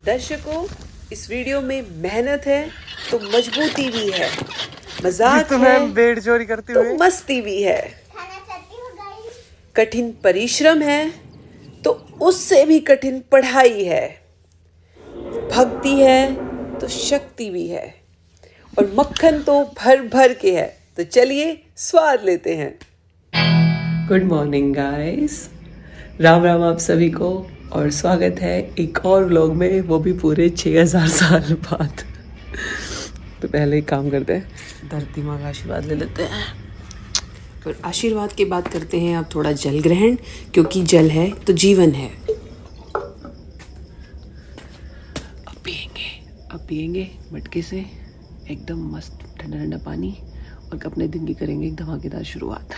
दर्शकों, इस वीडियो में मेहनत है तो मजबूती भी है, मजाक है बेड चोरी करती तो हुई मस्ती भी है, कठिन परिश्रम है तो उससे भी कठिन पढ़ाई है, भक्ति है तो शक्ति भी है और मक्खन तो भर भर के है। तो चलिए स्वाद लेते हैं। Good morning guys, Ram Ram आप सभी को और स्वागत है एक और व्लॉग में, वो भी पूरे 6000 साल बाद। तो पहले एक काम करते हैं, धरती माँ का आशीर्वाद ले लेते हैं। और आशीर्वाद की बात करते हैं अब थोड़ा जल ग्रहण, क्योंकि जल है तो जीवन है। अब पिएंगे मटके से एकदम मस्त ठंडा ठंडा पानी और अपने दिन की करेंगे एक धमाकेदार शुरुआत।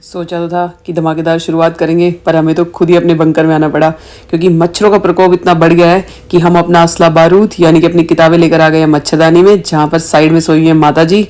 सोचा तो था कि धमाकेदार शुरुआत करेंगे, पर हमें तो खुद ही अपने बंकर में आना पड़ा, क्योंकि मच्छरों का प्रकोप इतना बढ़ गया है कि हम अपना असला बारूद यानी कि अपनी किताबें लेकर आ गए हैं मच्छरदानी में, जहाँ पर साइड में सोई है माता जी।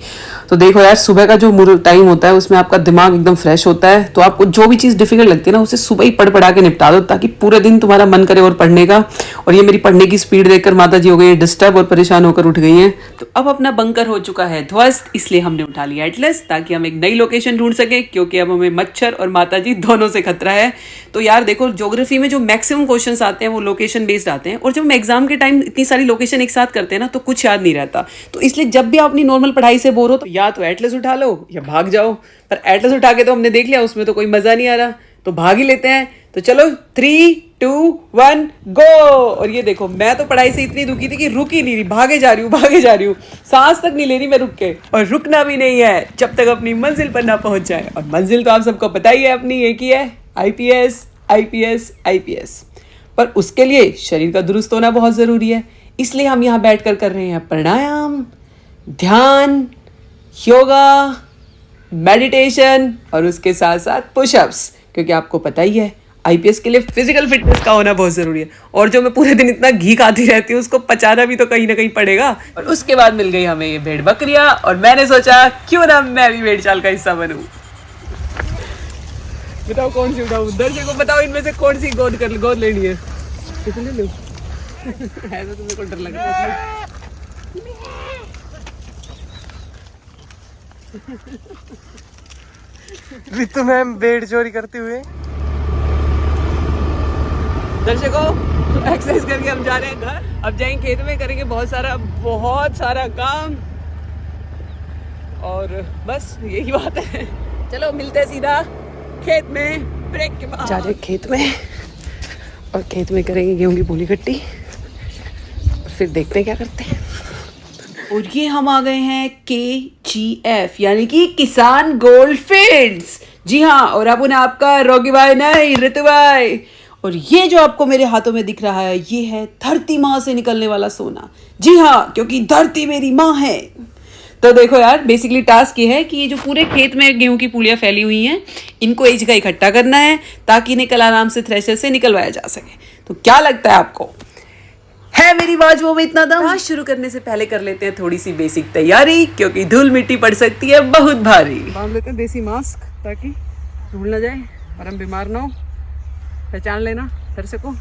तो देखो यार, सुबह का जो टाइम होता है उसमें आपका दिमाग एकदम फ्रेश होता है, तो आपको जो भी चीज़ डिफिकल्ट लगती है ना उसे सुबह ही पढ़ पढ़ा के निपटा दो, ताकि पूरे दिन तुम्हारा मन करे और पढ़ने का। और ये मेरी पढ़ने की स्पीड देखकर माता जी हो गई डिस्टर्ब और परेशान होकर उठ गई हैं। तो अब अपना बंकर हो चुका है ध्वस्त, इसलिए हमने उठा लिया एटलस, ताकि हम एक नई लोकेशन ढूंढ सके, क्योंकि अब हमें मच्छर और माता जी दोनों से खतरा है। तो यार देखो, ज्योग्राफी में जो मैक्सिमम क्वेश्चंस आते हैं वो लोकेशन बेस्ड आते हैं, और जब हम एग्जाम के टाइम इतनी सारी लोकेशन एक साथ करते हैं ना तो कुछ याद नहीं रहता। तो इसलिए जब भी आप अपनी नॉर्मल पढ़ाई से बोर हो तो या तो एटलस उठा लो या भाग जाओ। पर एटलस उठा के तो हमने देख लिया, उसमें तो कोई मजा नहीं आ रहा, तो भाग ही लेते हैं। तो चलो 3, 2, 1 गो। और ये देखो, मैं तो पढ़ाई से इतनी दुखी थी कि रुक ही नहीं रही, भागे जा रही हूँ, सांस तक नहीं ले रही मैं रुक के, और रुकना भी नहीं है जब तक अपनी मंजिल पर ना पहुंच जाए। और मंजिल तो आप सबको पता ही है अपनी, एक ही है, आईपीएस आईपीएस आईपीएस। पर उसके लिए शरीर का दुरुस्त होना बहुत जरूरी है, इसलिए हम यहाँ बैठकर कर रहे हैं प्राणायाम, ध्यान, योगा, मेडिटेशन और उसके साथ साथ पुशअप्स, क्योंकि आपको पता ही है आईपीएस के लिए फिजिकल फिटनेस का होना बहुत जरूरी है। और जो मैं पूरे दिन इतना घी खाती रहती हूँ उसको पचाना भी तो कहीं ना कहीं पड़ेगा। और उसके बाद मिल गई हमें ये भेड़ बकरियां, और मैंने सोचा क्यों ना मैं भी भेड़ चाल का हिस्सा बनूं। बताओ कौन सी उठाऊं, दर्शकों को बताओ इनमें से कौन सी गोद लेनी है। किसे ले लूं? ऐसा तो मेरे को डर लग रहा है। रितु मैम बेड चोरी करते हुए। दर्शकों, एक्सरसाइज करके हम जा रहे हैं घर। अब जाएंगे खेत में, करेंगे बहुत सारा काम, और बस यही बात है। चलो मिलते हैं सीधा खेत में ब्रेक के बाद। जा रहे खेत में, और खेत में करेंगे गेहूं की पूली कट्टी, और फिर देखते हैं क्या करते हैं। और ये हम आ गए हैं KGF यानी कि किसान गोल्ड फील्ड्स। जी हाँ, और अब उन्हें आपका रोगी भाई नहीं, ऋतु भाई। और ये जो आपको मेरे हाथों में दिख रहा है, ये है धरती माँ से निकलने वाला सोना। जी हाँ, क्योंकि धरती मेरी माँ है। तो देखो यार, बेसिकली टास्क ये है कि ये जो पूरे खेत में गेहूं की पूलियां फैली हुई हैं, इनको एक जगह इकट्ठा करना है, ताकि इन्हें कल आराम से थ्रेशर से निकलवाया जा सके। तो क्या लगता है आपको, है मेरी बाजुओं में इतना दम? शुरू करने से पहले कर लेते हैं थोड़ी सी बेसिक तैयारी, क्योंकि धूल मिट्टी पड़ सकती है बहुत भारी। बांध लेते हैं देसी मास्क, ताकि धूल ना जाए और हम बीमार ना हो। पहचान लेना दर्शकों।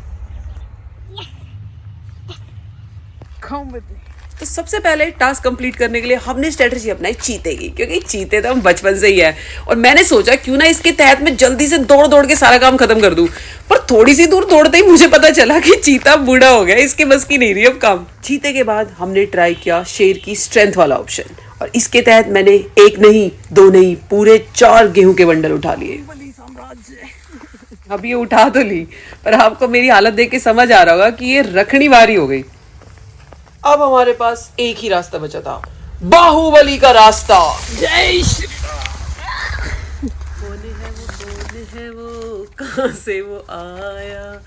तो सबसे पहले टास्क कंप्लीट करने के लिए हमने स्ट्रेटजी अपनाई चीते की, क्योंकि चीते तो हम बचपन से ही है। और मैंने सोचा क्यों ना इसके तहत मैं जल्दी से दौड़ के सारा काम खत्म कर दूं। पर थोड़ी सी दूर दौड़ते ही मुझे पता चला कि चीता बूढ़ा हो गया, इसके बस की नहीं रही अब काम। चीते के बाद हमने ट्राई किया शेर की स्ट्रेंथ वाला ऑप्शन, और इसके तहत मैंने 1 नहीं 2 नहीं पूरे 4 गेहूं के बंडल उठा लिए। अब ये उठा तो ली, पर आपको मेरी हालत देख के समझ आ रहा होगा कि ये रखनी भारी हो गई। अब हमारे पास एक ही रास्ता बचा था, बाहुबली का रास्ता। जय श्री कौन है वो कहां से वो आया,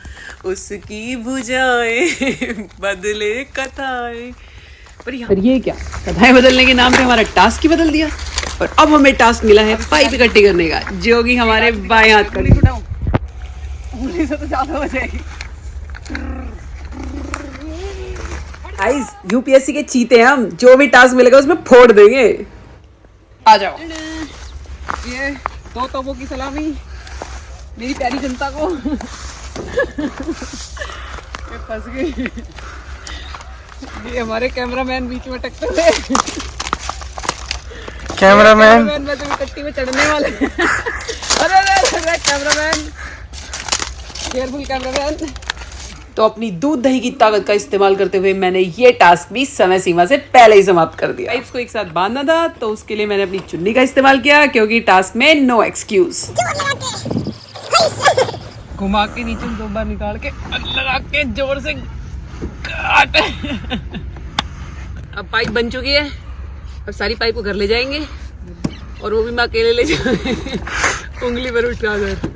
उसकी भुजाएं बदले कथाएं। पर ये क्या, कथाएं बदलने के नाम पे हमारा टास्क ही बदल दिया। और अब हमें टास्क मिला है पाइप इकट्ठी करने का, जो कि हमारे बाएं हाथ का। उंगली से तो ज्यादा हो जाएगी। गाइस, यूपीएससी के चीते हैं हम, जो भी टास्क मिलेगा उसमें फोड़ देंगे। आ जाओ। ये 2 तोपों की सलामी मेरी प्यारी जनता को। फंस गई। ये हमारे कैमरामैन बीच में टकते हुए। कैमरामैन वैसे भी कट्टी में चढ़ने वाले। अरे अरे कैमरामैन, केयरफुल कैमरामैन। तो अपनी दूध दही की ताकत का इस्तेमाल करते हुए मैंने ये टास्क भी समय सीमा से पहले ही समाप्त कर दिया। पाइप्स को एक साथ बांधना था तो उसके लिए मैंने अपनी चुन्नी का इस्तेमाल किया, क्योंकि टास्क में नो एक्सक्यूज। घुमा के नीचे 2 बार निकाल के लगा के जोर से काट। अब पाइप बन चुकी है, अब सारी पाइप को घर ले जाएंगे और वो भी मैं अकेले ले जाऊंगी उंगली पर उठाकर,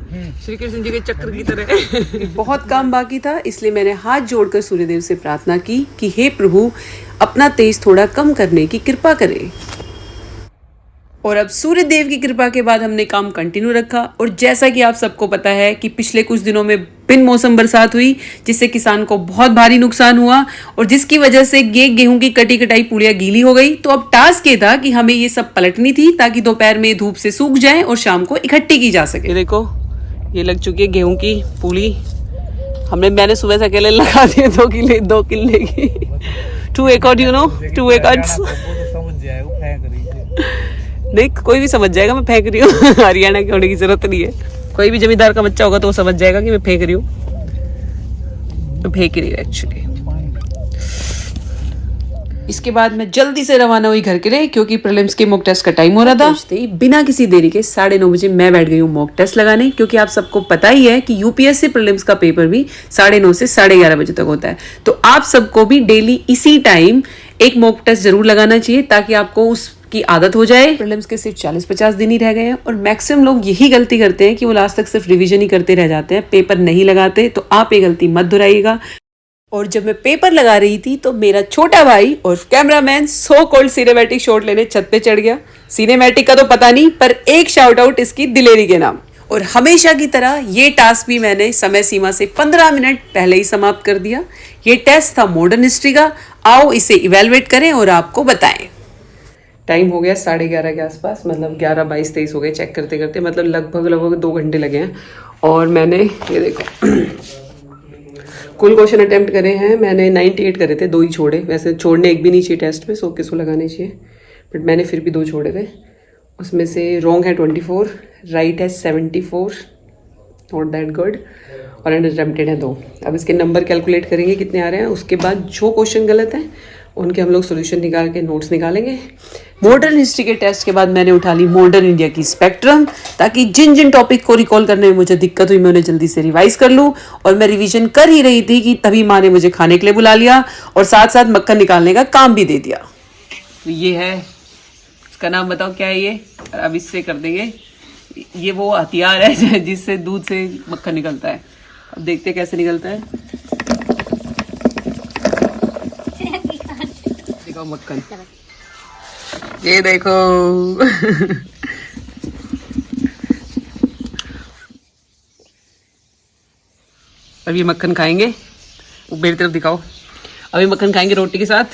श्री कृष्ण जी के चक्र की तरह। बहुत काम बाकी था, इसलिए मैंने हाथ जोड़कर सूर्यदेव से प्रार्थना की कि हे प्रभु, अपना तेज थोड़ा कम करने की कृपा करें। और अब सूर्यदेव की कृपा के बाद हमने काम कंटिन्यू रखा। और जैसा कि आप सबको पता है कि पिछले कुछ दिनों में बिन मौसम बरसात हुई, जिससे किसान को बहुत भारी नुकसान हुआ और जिसकी वजह से गेहूं की कटी कटाई पुड़िया गीली हो गई। तो अब टास्क ये था कि हमें ये सब पलटनी थी ताकि दोपहर में धूप से सूख जाए और शाम को इकट्ठी की जा सके। ये देखो, ये लग चुकी है गेहूं की पूली। मैंने सुबह से अकेले लगा दिए 2 किले की। 2 एकड़, यू नो, 2 एकड़। नहीं, कोई भी समझ जाएगा मैं फेंक रही हूँ। हरियाणा के होने की जरूरत नहीं है। कोई भी जमींदार का बच्चा होगा तो वो समझ जाएगा कि मैं फेंक रही हूँ। मैं फेंक ही रही हूँ एक्चुअली। इसके बाद मैं जल्दी से रवाना हुई घर के लिए, क्योंकि प्रीलिम्स के मॉक टेस्ट का टाइम हो रहा था। बिना किसी देरी के 9:30 बजे मैं बैठ गई हूँ मॉक टेस्ट लगाने, क्योंकि आप सबको पता ही है कि यूपीएससी प्रीलिम्स का पेपर भी 9:30 से 11:30 बजे तक होता है। तो आप सबको भी डेली इसी टाइम एक मॉक टेस्ट जरूर लगाना चाहिए, ताकि आपको उसकी आदत हो जाए। प्रीलिम्स के सिर्फ 40-50 दिन ही रह गए हैं और मैक्सिमम लोग यही गलती करते हैं कि वो लास्ट तक सिर्फ रिवीजन ही करते रह जाते हैं, पेपर नहीं लगाते। तो आप ये गलती मत दोहराइएगा। और जब मैं पेपर लगा रही थी तो मेरा छोटा भाई और cameraman so called cinematic shot लेने छत पे चढ़ गया। सिनेमैटिक का तो पता नहीं, पर एक शाउट आउट इसकी दिलेरी के नाम। और हमेशा की तरह ये टास्क भी मैंने समय सीमा से 15 मिनट पहले ही समाप्त कर दिया। ये टेस्ट था मॉडर्न हिस्ट्री का। आओ इसे इवेलुएट करें और आपको बताएं। टाइम हो गया 11:30 के आसपास, मतलब 11:22-23 हो गए चेक करते करते, मतलब लगभग 2 घंटे लगे हैं। और मैंने ये देखो कुल क्वेश्चन अटेम्प्ट करे हैं मैंने 98 करे थे, 2 ही छोड़े। वैसे छोड़ने एक भी नहीं चाहिए टेस्ट में, 100 के 100 लगाने चाहिए, बट मैंने फिर भी 2 छोड़े थे। उसमें से रॉन्ग है 24, राइट है 74, नॉट दैट गुड, और अनअटेम्प्टेड है 2। अब इसके नंबर कैलकुलेट करेंगे कितने आ रहे हैं। उसके बाद जो क्वेश्चन गलत हैं उनके हम लोग सोल्यूशन निकाल के नोट्स निकालेंगे। मॉडर्न हिस्ट्री के टेस्ट के बाद मैंने उठा ली मॉडर्न इंडिया की स्पेक्ट्रम, ताकि जिन जिन टॉपिक को रिकॉल करने में मुझे दिक्कत हुई मैं उन्हें जल्दी से रिवाइज कर लूँ। और मैं रिवीजन कर ही रही थी कि तभी माँ ने मुझे खाने के लिए बुला लिया और साथ साथ मक्खन निकालने का काम भी दे दिया। तो ये है, इसका नाम बताओ क्या है ये। अब इससे कर देंगे, ये वो हथियार है जिससे दूध से मक्खन निकलता है। अब देखते कैसे निकलता है। देखो मक्खन, ये देखो। अब ये मक्खन खाएंगे, वो मेरी तरफ दिखाओ। अभी मक्खन खाएंगे रोटी के साथ।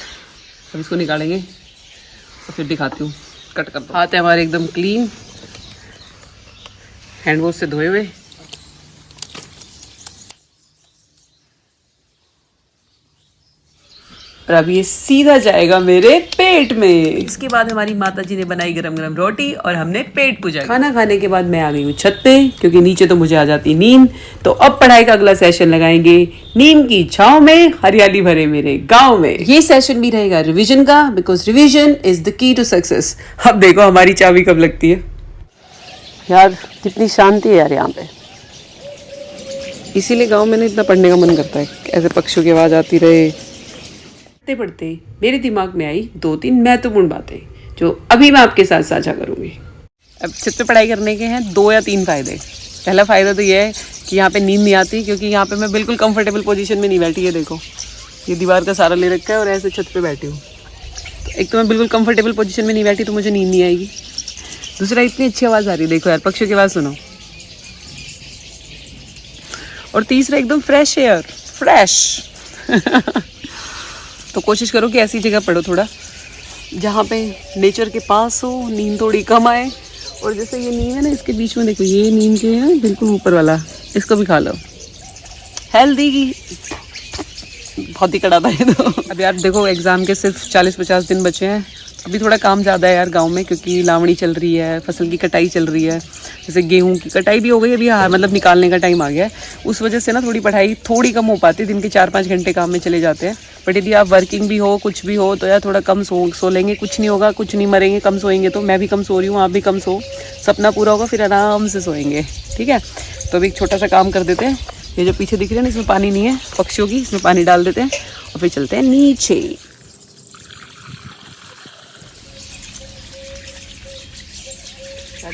अब इसको निकालेंगे और फिर दिखाती हूँ। कट कर दो। हाथ है हमारे एकदम क्लीन, हैंड वॉश से धोए हुए। और अब ये सीधा जाएगा मेरे पेट में। इसके बाद हमारी माता जी ने बनाई गरम गरम रोटी और हमने पेट पूजा। खाना खाने के बाद मैं आ गई हूँ छत पे, क्योंकि नीचे तो मुझे आ जाती नींद। तो अब पढ़ाई का अगला सेशन लगाएंगे नीम की छांव में, हरियाली भरे मेरे गांव में। ये सेशन भी रहेगा रिवीजन का, because revision is the key to success. अब देखो हमारी चाबी कब लगती है। यार कितनी शांति है यार यहाँ पे, इसीलिए गाँव में इतना पढ़ने का मन करता है। ऐसे पक्षियों की आवाज आती रहे। पढ़ते पढ़ते मेरे दिमाग में आई 2-3 महत्वपूर्ण बातें, जो अभी मैं आपके साथ साझा करूंगी। अब छत पे पढ़ाई करने के हैं 2 या 3 फायदे। पहला फायदा तो ये है कि यहाँ पे नींद नहीं आती, क्योंकि यहाँ पे मैं बिल्कुल कंफर्टेबल पोजीशन में नहीं बैठी है। देखो ये दीवार का सारा ले रखा है और ऐसे छत पे बैठी हूँ। तो एक तो मैं बिल्कुल कंफर्टेबल पोजीशन में नहीं बैठी, तो मुझे नींद नहीं आएगी। दूसरा, इतनी अच्छी आवाज़ आ रही है, देखो यार पक्षियों की आवाज़ सुनो। और तीसरा, एकदम फ्रेश एयर, फ्रेश। तो कोशिश करो कि ऐसी जगह पढ़ो थोड़ा, जहाँ पे नेचर के पास हो, नींद थोड़ी कम आए। और जैसे ये नीम है ना, इसके बीच में देखो, ये नीम के है बिल्कुल ऊपर वाला, इसको भी खा लो। हेल्दी की बहुत ही कड़ा था ये तो। अब यार देखो एग्जाम के सिर्फ 40-50 दिन बचे हैं। अभी थोड़ा काम ज़्यादा है यार गांव में, क्योंकि लावणी चल रही है, फसल की कटाई चल रही है। जैसे गेहूं की कटाई भी हो गई अभी, हाँ मतलब निकालने का टाइम आ गया है। उस वजह से ना थोड़ी पढ़ाई थोड़ी कम हो पाती है, दिन के 4-5 घंटे काम में चले जाते हैं। बट यदि आप वर्किंग भी हो, कुछ भी हो, तो यार थोड़ा कम सो लेंगे, कुछ नहीं होगा, कुछ नहीं मरेंगे कम सोएंगे तो। मैं भी कम सो रही हूँ, आप भी कम सो, सपना पूरा होगा, फिर आराम से सोएंगे, ठीक है। तो अभी एक छोटा सा काम कर देते हैं। ये जो पीछे दिख रहा है ना, इसमें पानी नहीं है पक्षियों की, इसमें पानी डाल देते हैं और फिर चलते हैं नीचे।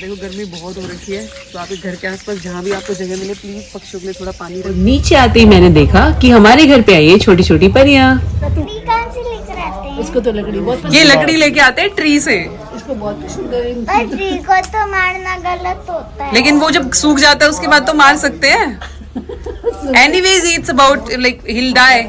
देखो गर्मी बहुत हो रखी है, तो आप घर के आसपास जहाँ भी आपको जगह मिले प्लीज पक्षियों के लिए थोड़ा पानी रखें। नीचे आते ही मैंने देखा कि हमारे घर पे आई है छोटी छोटी परियां। लकड़ी कहाँ से लेकर आते हैं? इसको तो लकड़ी बहुत ये लकड़ी लेके आते हैं ट्री से, इसको बहुत पसंद है। पर ट्री को तो मारना गलत होता है। लेकिन वो जब सूख जाता है उसके बाद तो मार सकते हैं। Anyways, it's about like he'll die.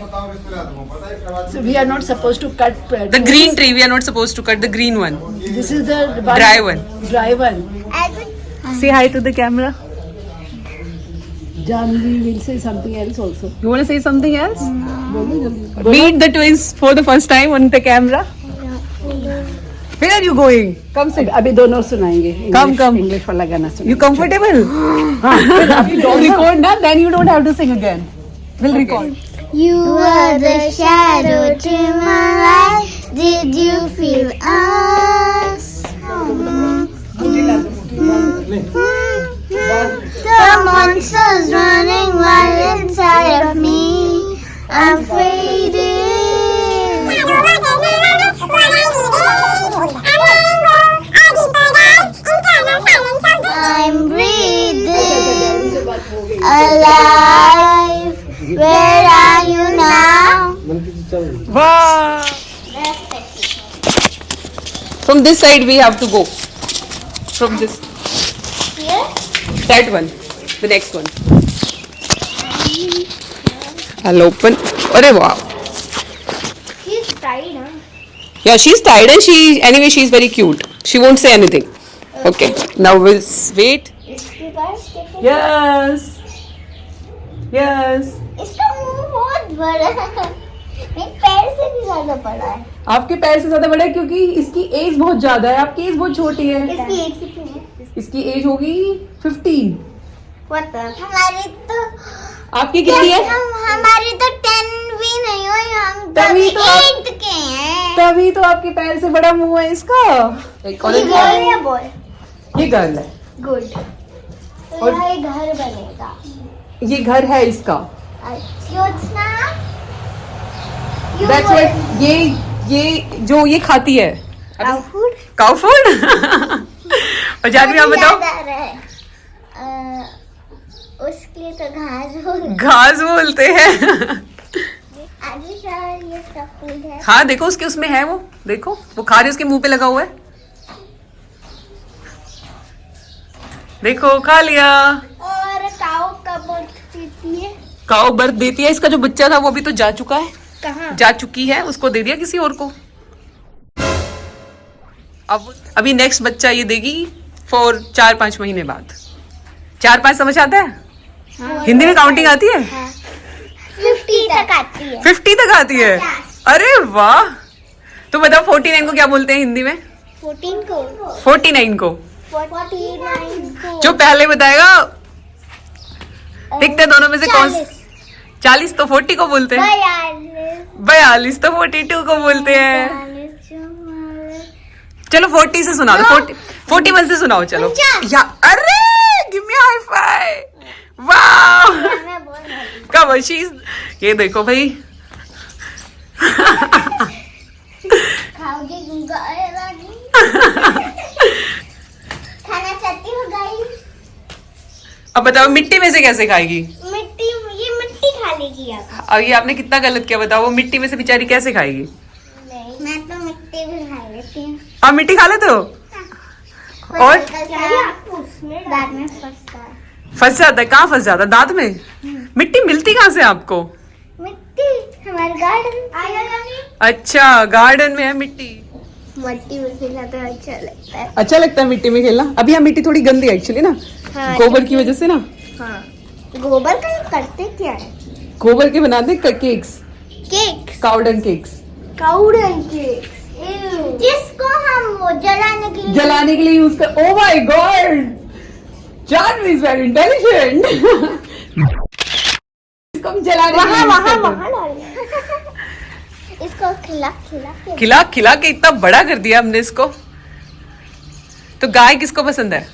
So we are not supposed to cut The green tree, we are not supposed to cut the green one. This is the Dry one. Dry one. I could Say hi to the camera. Janvi will say something else also. You want to say something else? बोलो जल्दी। Meet the twins for the first time on the camera. Where are you going? Come sit. अभी दोनों सुनाएंगे। come. English वाला गाना सुन। You comfortable? Record now, then you don't have to sing again. We'll record. You were the shadow to my light. Did you feel us? The monsters running wild inside of me. I'm fading. I'm breathing alive. Where are you now? Wow. From this side we have to go. From this, Here? that one, the next one. I'll open. Arey wow. She's tired, huh? Yeah, she's tired and anyway she's very cute. She won't say anything. Okay, now we'll wait. इसके पास कितने? Yes. Yes. इसका मुंह बहुत बड़ा है। मेरे पैर से भी ज्यादा बड़ा है। आपके पैर से ज्यादा बड़ा है क्योंकि इसकी एज बहुत ज्यादा है, आपकी एज बहुत छोटी है। इसकी एज कितनी है? इसकी एज होगी 15। हमारी तो आपकी कितनी है? हमारी तो 10 भी नहीं हुई, हम तभी तो आप- 8 के हैं। तभी तो आपके पैर से बड़ा मुंह है इसका। एक और ये गर्ल या बॉय? ये गर्ल है, गुड। तो और- यहाँ ये घर बनेगा। ये घर है इसका। योजना That's what ये जो ये खाती है फूड काउ फूड। और जानवी आप बताओ। उसके लिए तो घास बोल घास बोलते हैं। आगे शायद ये सब फूड है। हाँ देखो उसके उसमें है, वो देखो वो खा रही, उसके मुंह पे लगा हुआ है, देखो खा लिया। और काऊ कब देती है? काउ बर्थ देती है, इसका जो बच्चा था वो भी तो जा चुका है, कहाँ? जा चुकी है, उसको दे दिया किसी और को। अब अभी नेक्स्ट बच्चा ये देगी फॉर 4-5 महीने बाद। 4-5 समझ आता है? हिंदी में काउंटिंग आती है? 50 तक आती है। 50 तक आती है? अरे वाह। तो बताओ 49 को क्या बोलते हैं हिंदी में? 14 को 49 को 49 को जो पहले बताएगा, देखते हैं दोनों में से कौन। 40 तो 40 को बोलते हैं, 42 तो 42 को बोलते हैं। चलो 40 से सुना दो, 41 से सुनाओ चलो। 49। या अरे गिव मी हाई फाइव। वाह कब शीज, ये देखो भाई। खाओगे खाना चाहती हो गाइस? अब बताओ मिट्टी में से कैसे खाएगी? मिट्टी, ये मिट्टी खा लेगी अब। अब ये आपने कितना गलत किया, बताओ वो मिट्टी में से बेचारी कैसे खाएगी? नहीं, मैं तो मिट्टी भी खा लेती हूँ। आप मिट्टी खा लेते हो? और दांत में फंसता है। फंस जाता है? कहाँ फंस जाता है? दांत में? मिट्टी मिलती कहाँ से आपको? मिट्टी हमारे गार्डन। अच्छा गार्डन में है मिट्टी। मिट्टी में खेलना तो अच्छा लगता है। अच्छा लगता है मिट्टी में खेलना। अभी यहाँ मिट्टी थोड़ी गंदी है एक्चुअली ना, हाँ, गोबर की वजह से ना। हाँ, गोबर का करते क्या है? गोबर के बनाते cakes. Cakes cowdung cakes, cowdung cakes जिसको हम वो जलाने के लिए यूज कर। Oh my god, Janvi is very intelligent. इसको हम जलाने के लिए use करते हैं। इसको खिला खिला के खिला खिला के इतना बड़ा कर दिया हमने इसको। तो गाय किसको पसंद है?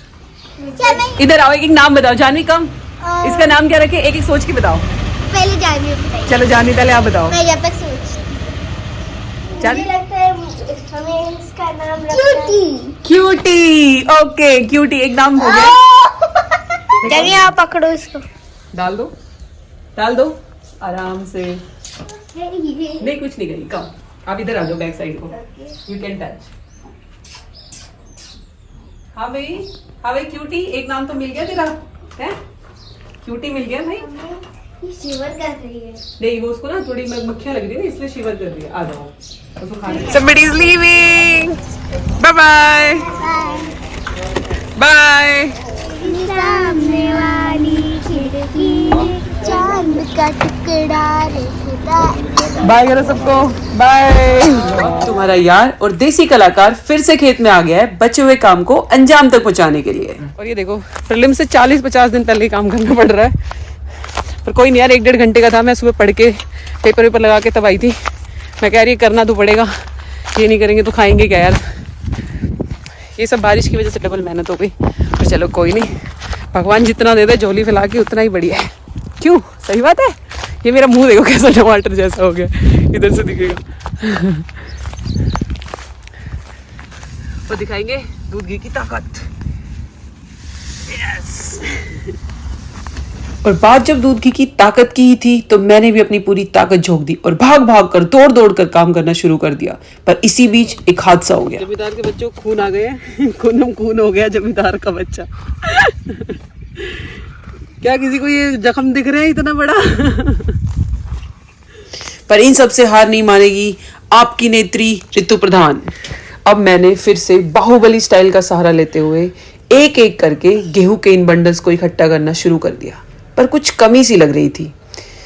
क्या मैं इधर आओ, एक नाम बताओ। जानवी कम, इसका नाम क्या रखे? एक एक सोच के बताओ। पहले जानवी बताइए। चलो जानवी पहले आप बताओ। मैं जब तक सोचती जानवी मुझे लगता है हमें इसका नाम रखना क्यूटी। ओके क्यूटी, एक नाम हो गया। चलिए आप पकड़ो इसको। डाल दो, डाल दो आराम से। नहीं कुछ नहीं करी, कम। आप इधर आ जाओ बैक साइड को, यू कैन टच। हाँ भाई क्यूटी, एक नाम तो मिल गया तेरा, है? क्यूटी मिल गया भाई। शिवर कर रही है। नहीं वो उसको ना थोड़ी मक्खियां लग रही है ना, इसलिए शिवर कर रही है। आ जाओ उसको खाने। Somebody is leaving. Bye bye. Bye. सामने वाली खिड़की चांद का टुकड़ा रहता। बाय करो सबको, बाय। तुम्हारा यार और देसी कलाकार फिर से खेत में आ गया है बचे हुए काम को अंजाम तक पहुंचाने के लिए। और ये देखो, प्रीलिम से 40-50 दिन पहले ही काम करना पड़ रहा है, पर कोई नहीं यार, 1-1.5 घंटे का था। मैं सुबह पढ़ के पेपर लगा के तब आई थी। मैं कह रही करना तो पड़ेगा, ये नहीं करेंगे तो खाएंगे क्या यार। ये सब बारिश की वजह से डबल मेहनत हो गई, पर चलो कोई नहीं, भगवान जितना दे दे झोली फैला के उतना ही बढ़िया है। क्यों? सही बात है। ये मेरा मुंह देखो कैसा टमाटर जैसा हो गया, इधर से दिखेगा। और दिखाएंगे दूध घी की ताकत। यस। और बात जब दूध घी की ताकत की ही थी, तो मैंने भी अपनी पूरी ताकत झोंक दी और भाग भाग कर दौड़ कर काम करना शुरू कर दिया। पर इसी बीच एक हादसा हो गया। जमींदार के बच्चों को खून आ गए, खून हो गया जमींदार का बच्चा। क्या किसी को ये जख्म दिख रहा है इतना बड़ा? पर इन सब से हार नहीं मानेगी आपकी नेत्री ऋतु प्रधान। अब मैंने फिर से बाहुबली स्टाइल का सहारा लेते हुए एक एक करके गेहूं के इन बंडल्स को इकट्ठा करना शुरू कर दिया। पर कुछ कमी सी लग रही थी।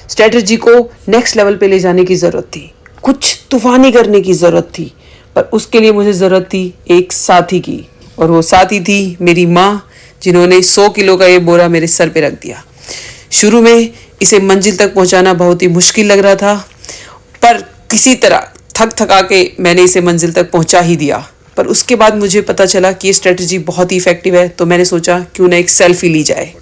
स्ट्रेटजी को नेक्स्ट लेवल पे ले जाने की जरूरत थी, कुछ तूफानी करने की जरूरत थी। पर उसके लिए मुझे जरूरत थी एक साथी की, और वो साथी थी मेरी माँ, जिन्होंने 100 किलो का ये बोरा मेरे सर पे रख दिया। शुरू में इसे मंजिल तक पहुंचाना बहुत ही मुश्किल लग रहा था, पर किसी तरह थका के मैंने इसे मंजिल तक पहुंचा ही दिया। पर उसके बाद मुझे पता चला कि ये स्ट्रेटजी बहुत ही इफेक्टिव है, तो मैंने सोचा क्यों ना एक सेल्फी ली जाए।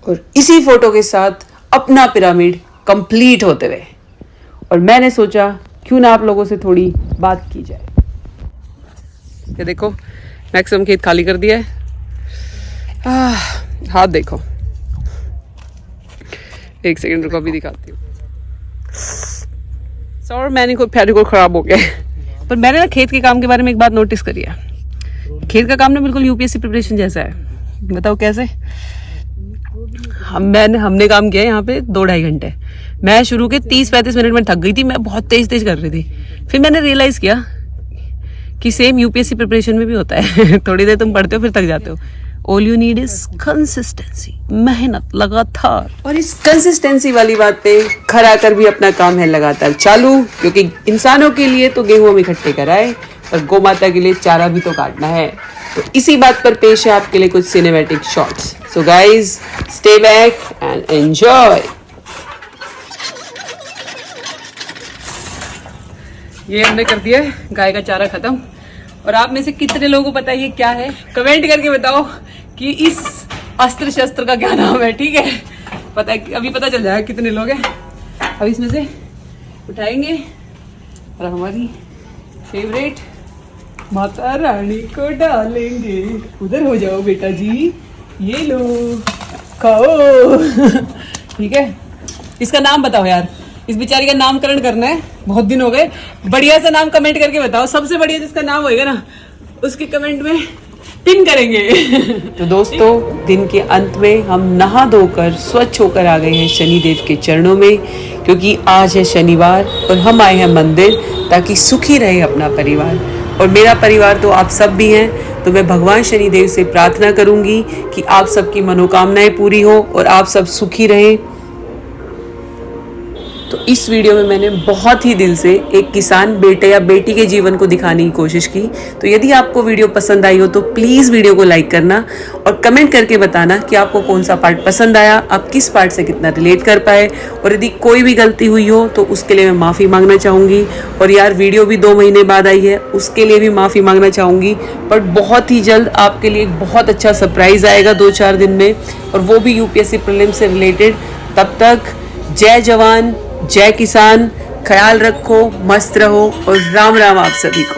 और इसी फोटो के साथ अपना पिरामिड कंप्लीट होते हुए, और मैंने सोचा क्यों ना आप लोगों से थोड़ी बात की जाए। ये देखो, मैक्सिमम खेत खाली कर दिया है। हाथ देखो, एक सेकंड रुको, अभी दिखाती हूँ। सॉरी, मैंने कोई फेविकोल खराब हो गया है। पर मैंने ना खेत के काम के बारे में एक बात नोटिस करी है। खेत का काम ना बिल्कुल यूपीएससी प्रिपरेशन जैसा है। बताओ कैसे? हमने काम किया है यहाँ पे 2-2.5 घंटे। मैं शुरू के 30-35 मिनट में थक गई थी। मैं बहुत तेज कर रही थी। फिर मैंने रियलाइज किया कि सेम यूपीएससी प्रिपरेशन में भी होता है। थोड़ी देर तुम पढ़ते हो फिर थक जाते हो। All you need is consistency, मेहनत लगातार। और इस कंसिस्टेंसी वाली बात पे खरा कर भी अपना काम है लगातार चालू, क्योंकि इंसानों के लिए तो गेहूं हम इकट्ठे कराए, पर गौ माता के लिए चारा भी तो काटना है। तो इसी बात पर पेश है आपके लिए कुछ cinematic shots. So guys, stay back and enjoy. ये हमने कर दिया है गाय का चारा खत्म। और आप में से कितने लोगों को पता है ये क्या है? कमेंट करके बताओ कि इस अस्त्र शस्त्र का क्या नाम है। ठीक है, पता है, अभी पता चल जाएगा कितने लोग हैं। अब इसमें से उठाएंगे और हमारी फेवरेट माता रानी को डालेंगे। उधर हो जाओ बेटा जी, ये लो खाओ। ठीक है, इसका नाम बताओ यार, इस बेचारी का नामकरण करना है, बहुत दिन हो गए। बढ़िया सा नाम कमेंट करके बताओ, सबसे बढ़िया जिसका नाम होएगा ना उसके कमेंट में पिन करेंगे। तो दोस्तों, दिन के अंत में हम नहा धोकर स्वच्छ होकर आ गए हैं शनिदेव के चरणों में, क्योंकि आज है शनिवार और हम आए हैं मंदिर ताकि सुखी रहे अपना परिवार। और मेरा परिवार तो आप सब भी हैं, तो मैं भगवान शनिदेव से प्रार्थना करूंगी कि आप सबकी मनोकामनाएं पूरी हो और आप सब सुखी रहें। तो इस वीडियो में मैंने बहुत ही दिल से एक किसान बेटे या बेटी के जीवन को दिखाने की कोशिश की। तो यदि आपको वीडियो पसंद आई हो तो प्लीज़ वीडियो को लाइक करना और कमेंट करके बताना कि आपको कौन सा पार्ट पसंद आया, आप किस पार्ट से कितना रिलेट कर पाए, और यदि कोई भी गलती हुई हो तो उसके लिए मैं माफ़ी मांगना चाहूँगी। और यार वीडियो भी 2 महीने बाद आई है, उसके लिए भी माफ़ी मांगना चाहूँगी। बट बहुत ही जल्द आपके लिए एक बहुत अच्छा सरप्राइज़ आएगा 2-4 दिन में, और वो भी यूपीएससी प्रीलिम्स से रिलेटेड। तब तक जय जवान जय किसान, ख्याल रखो, मस्त रहो और राम राम आप सभी को।